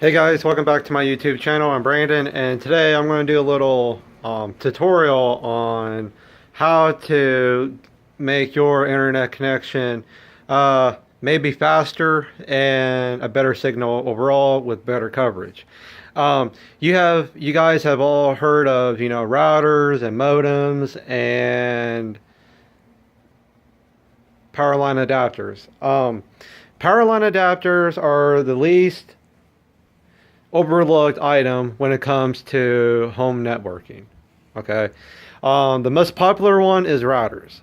Hey guys, welcome back to my YouTube channel. I'm Brandon, and today I'm going to do a little tutorial on how to make your internet connection maybe faster and a better signal overall with better coverage. You guys have all heard of routers and modems and power line adapters. Power line adapters are the least overlooked item when it comes to home networking. Okay, the most popular one is routers.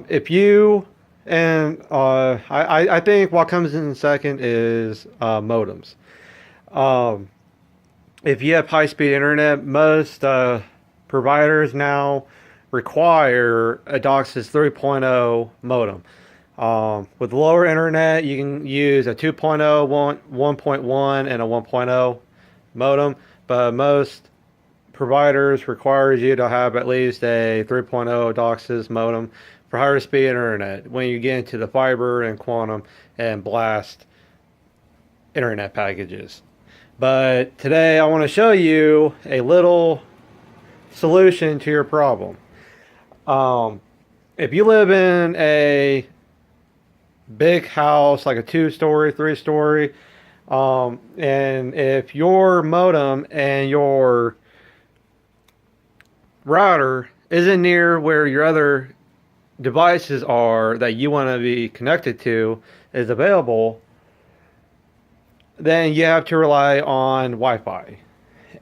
If you and I think what comes in second is modems. Um, if you have high-speed internet, most providers now require a DOCSIS 3.0 modem. With lower internet, you can use a 2.0, 1.1, and a 1.0 modem, but most providers requires you to have at least a 3.0 DOCSIS modem for higher speed internet when you get into the fiber and quantum and blast internet packages. But today I want to show you a little solution to your problem. If you live in a big house, like a 2-story, 3-story, and if your modem and your router isn't near where your other devices are that you want to be connected to is available, then you have to rely on Wi-Fi.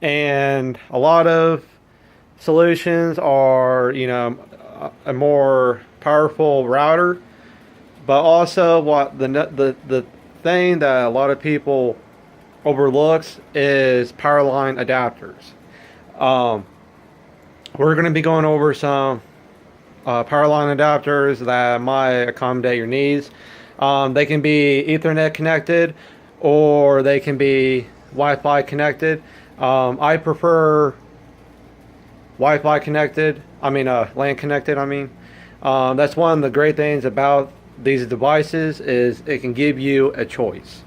And a lot of solutions are, a more powerful router. But also, what the thing that a lot of people overlooks is power line adapters. We're going to be going over some power line adapters that might accommodate your needs. They can be Ethernet connected, or they can be Wi-Fi connected. I prefer Wi-Fi connected. LAN connected. That's one of the great things about these devices is it can give you a choice.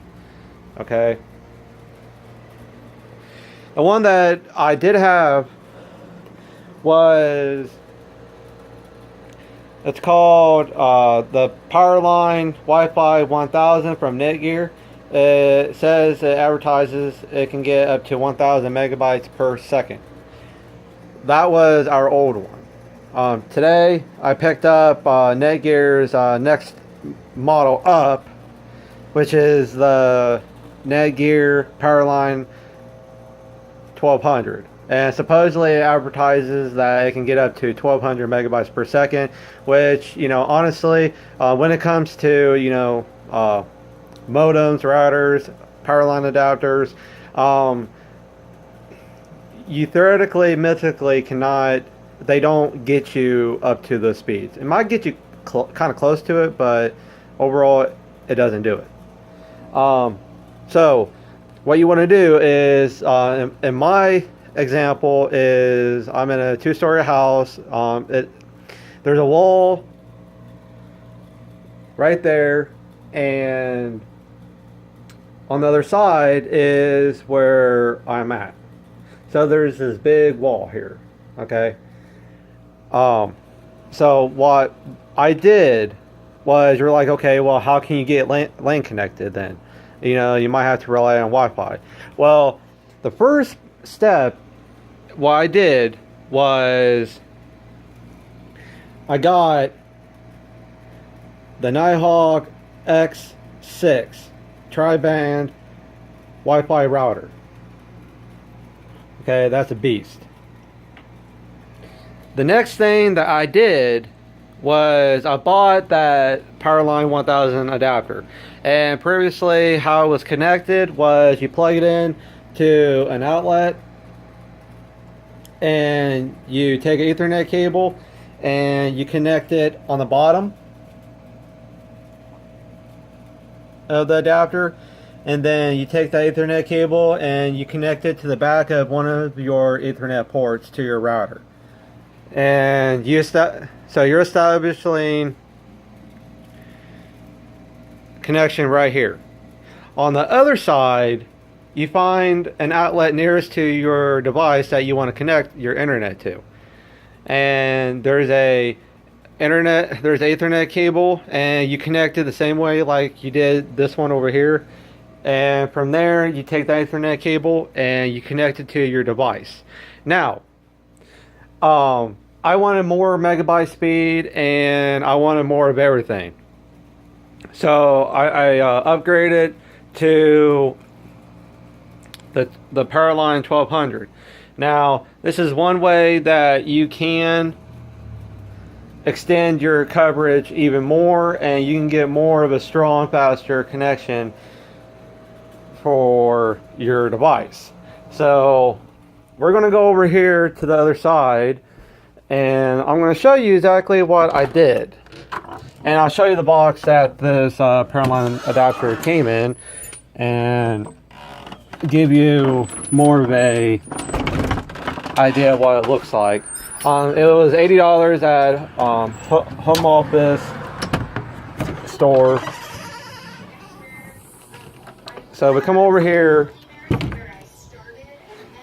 Okay. The one that I did have was, it's called the Powerline Wi-Fi 1000 from Netgear. It says, it advertises it can get up to 1000 megabytes per second. That was our old one. Today I picked up Netgear's next model up, which is the Netgear Powerline 1200, and supposedly it advertises that it can get up to 1200 megabytes per second, which, honestly, when it comes to modems, routers, powerline adapters, you theoretically, mythically cannot, they don't get you up to those speeds. It might get you kind of close to it, but overall it doesn't do it. So what you want to do is, in my example, is I'm in a 2-story house. There's a wall right there, and on the other side is where I'm at. So there's this big wall here. Okay. So what I did was, you're like, okay, well, how can you get LAN connected then? You might have to rely on Wi-Fi. Well, the first step, what I did was I got the Nighthawk X6 tri-band Wi-Fi router. Okay, that's a beast. The next thing that I did was I bought that Powerline 1000 adapter. And previously, how it was connected was you plug it in to an outlet, and you take an Ethernet cable and you connect it on the bottom of the adapter, and then you take that Ethernet cable and you connect it to the back of one of your Ethernet ports to your router. And so you're establishing connection right here. On the other side, you find an outlet nearest to your device that you want to connect your internet to. And there's an Ethernet cable, and you connect it the same way like you did this one over here. And from there, you take the Ethernet cable and you connect it to your device. Now, I wanted more megabyte speed, and I wanted more of everything. So I upgraded to the Powerline 1200. Now, this is one way that you can extend your coverage even more, and you can get more of a strong, faster connection for your device. So we're going to go over here to the other side, and I'm going to show you exactly what I did. And I'll show you the box that this Powerline adapter came in, and give you more of a idea of what it looks like. It was $80 at Home Office store. So we come over here.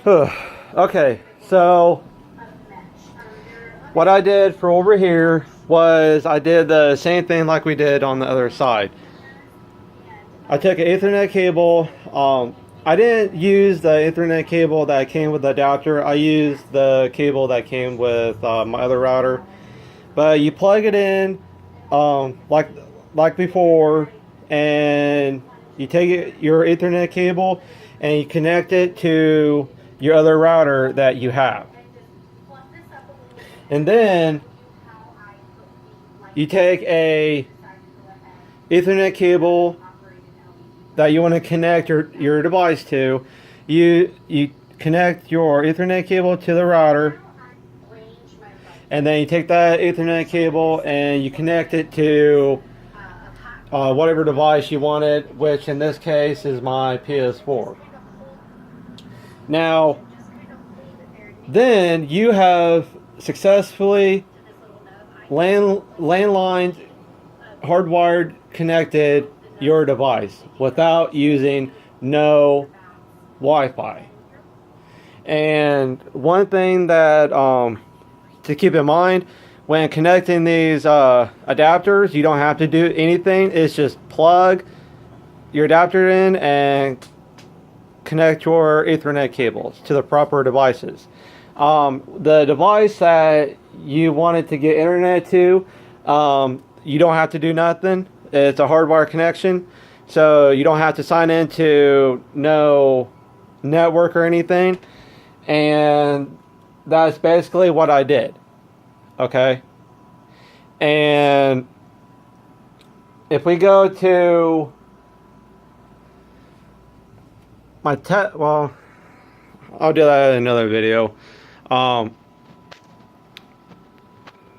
Okay, so what I did for over here was I did the same thing like we did on the other side. I took an Ethernet cable. I didn't use the Ethernet cable that came with the adapter. I used the cable that came with my other router. But you plug it in like before, and you take your Ethernet cable and you connect it to your other router that you have. And then you take a Ethernet cable that you want to connect your device to. You connect your Ethernet cable to the router, and then you take that Ethernet cable and you connect it to whatever device you wanted, which in this case is my PS4. Now, then you have successfully landline hardwired connected your device without using no Wi-Fi. And one thing that to keep in mind when connecting these adapters, you don't have to do anything. It's just plug your adapter in and connect your Ethernet cables to the proper devices. The device that you wanted to get internet to, you don't have to do nothing. It's a hardwire connection, so you don't have to sign into no network or anything. And that's basically what I did. Okay? And if we go to my well, I'll do that in another video.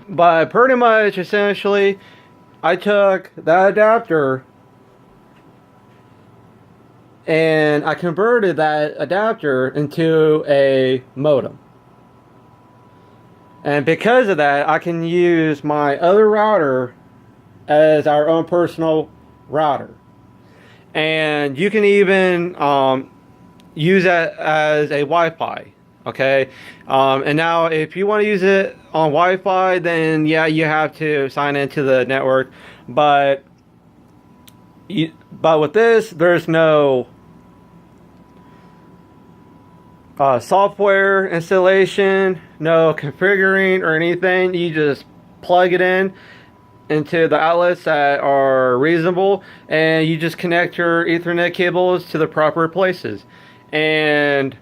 But pretty much, essentially, I took that adapter and I converted that adapter into a modem. And because of that, I can use my other router as our own personal router. And you can even use that as a Wi-Fi. Okay, and now if you want to use it on Wi-Fi, then yeah, you have to sign into the network. But with this, there's no software installation, no configuring or anything. You just plug it in into the outlets that are reasonable, and you just connect your Ethernet cables to the proper places. And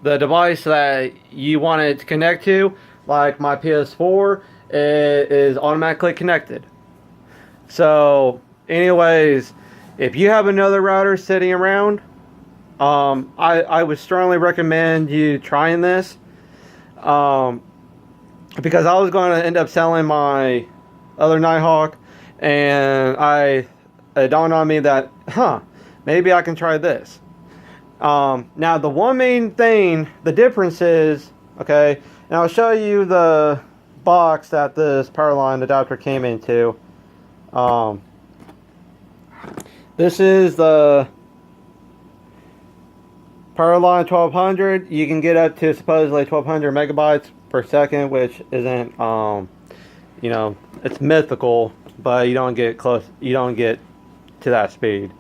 the device that you want it to connect to, like my PS4, is automatically connected. So anyways, if you have another router sitting around, I would strongly recommend you trying this, because I was going to end up selling my other Nighthawk, and it dawned on me that maybe I can try this. Now the one main thing, the difference is, okay, and I'll show you the box that this Powerline adapter came into. This is the Powerline 1200, you can get up to supposedly 1200 megabytes per second, which isn't, you know, it's mythical, but you don't get close, you don't get to that speed.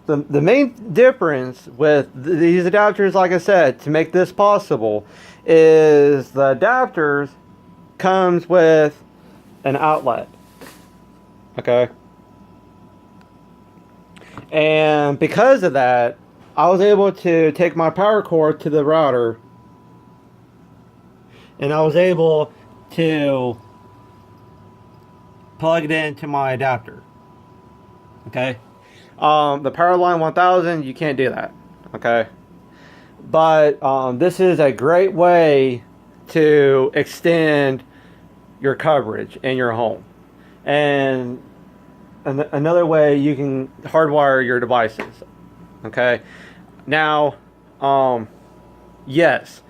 The main difference with these adapters, like I said, to make this possible, is the adapters comes with an outlet. Okay. And because of that, I was able to take my power cord to the router, and I was able to plug it into my adapter. Okay. The Powerline 1000, you can't do that. Okay. But this is a great way to extend your coverage in your home. And another way, you can hardwire your devices. Okay. Now, yes,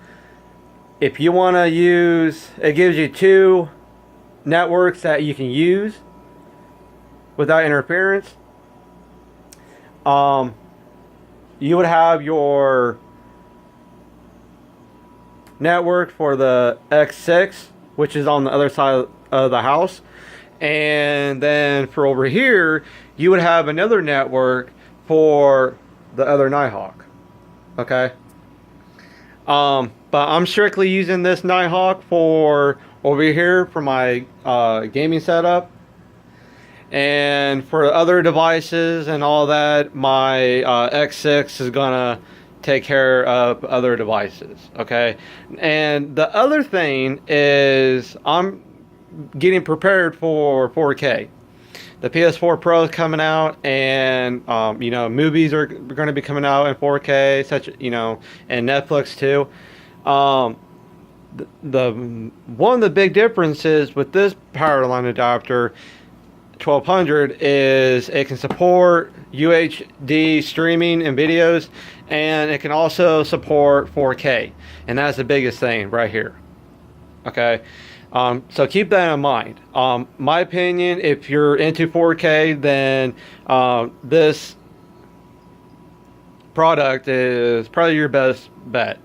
if you want to use, it gives you 2 networks that you can use without interference. You would have your network for the X6, which is on the other side of the house. And then for over here, you would have another network for the other Nighthawk. Okay. But I'm strictly using this Nighthawk for over here for my gaming setup. And for other devices and all that, my X6 is gonna take care of other devices. Okay. And the other thing is, I'm getting prepared for 4K. The PS4 Pro is coming out, and you know, movies are going to be coming out in 4K, such, you know, and Netflix too. The one of the big differences with this Powerline adapter 1200 is it can support UHD streaming and videos, and it can also support 4K, and that's the biggest thing right here. Okay. So keep that in mind. My opinion, if you're into 4K, then this product is probably your best bet,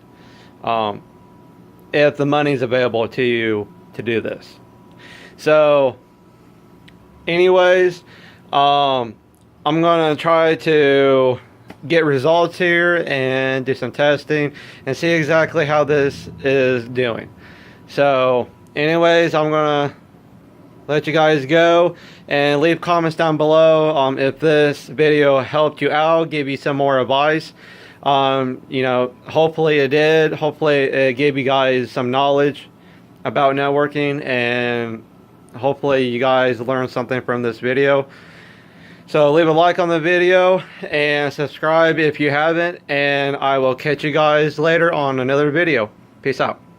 if the money's available to you to do this. So anyways, I'm gonna try to get results here and do some testing and see exactly how this is doing. So anyways, I'm gonna let you guys go, and leave comments down below if this video helped you out, give you some more advice. You know, hopefully it did. Hopefully it gave you guys some knowledge about networking, and hopefully you guys learned something from this video. So leave a like on the video and subscribe if you haven't, and I will catch you guys later on another video. Peace out.